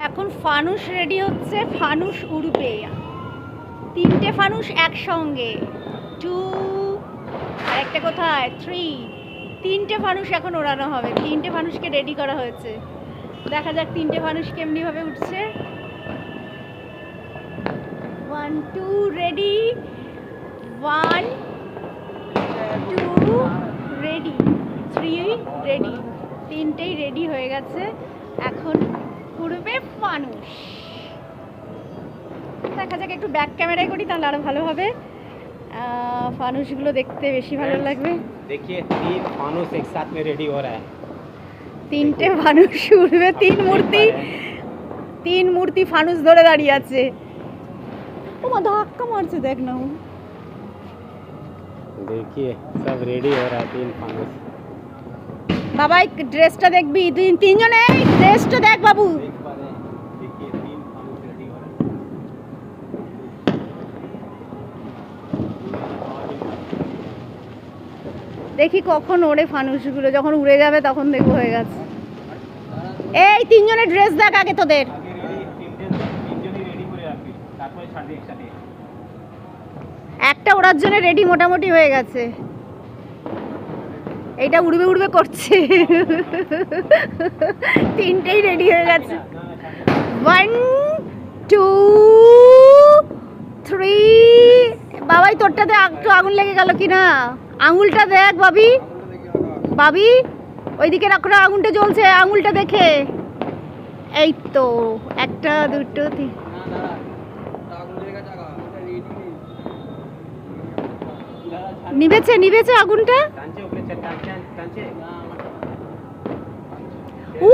এখন ফানুস রেডি হচ্ছে, ফানুস উড়বে। 3টে ফানুস একসঙ্গে, 2 আর একটা কোথায় 3। 3টে ফানুস এখন ওড়ানো হবে। 3টে ফানুসকে রেডি করা হয়েছে। দেখা যাক 3টে ফানুস কেমনি ভাবে উঠছে। 1 2 রেডি, 1 2 রেডি, 3 রেডি। 3টেই রেডি হয়ে গেছে। এখন উড়বে ফানুস। দেখা যাক, একটু ব্যাক ক্যামেরায় করি তাহলে আরো ভালো হবে। ফানুসগুলো দেখতে বেশি ভালো লাগবে। देखिए 3 फानुस एक साथ में रेडी हो रहा है। 3টে ফানুস উড়বে। 3 মূর্তি ফানুস ধরে দাঁড়িয়ে আছে। ও মা, ধাক্কা মারছে দেখ না। देखिए सब रेडी हो रहा है 3 फानुस। বাবা এই ড্রেসটা দেখবি, তিনজনে এই ড্রেসটা দেখ বাবু। देखिए 3 फानुस रेडी हो रहा है। দেখি কখন ওড়ে ফানুসগুলো। যখন উড়ে যাবে তখন দেখবো হয়ে গেছে। এই তিনজনের ড্রেস দেখ আগে তোদের। একটা ওড়ার জন্য রেডি মোটামুটি হয়ে গেছে। এইটা উড়বে উড়বে করছে। 3টেই রেডি হয়ে গেছে। 1 2 3। বাবাই তোরটাতে একটু আগুন লেগে গেল কিনা, আঙুলটা দেখ বাবি। বাবি ওইদিকে রাখো, আগুনটা জ্বলছে, আঙুলটা দেখে। এই তো 1 2 3। নিভেছে নিভেছে আগুনটা। উ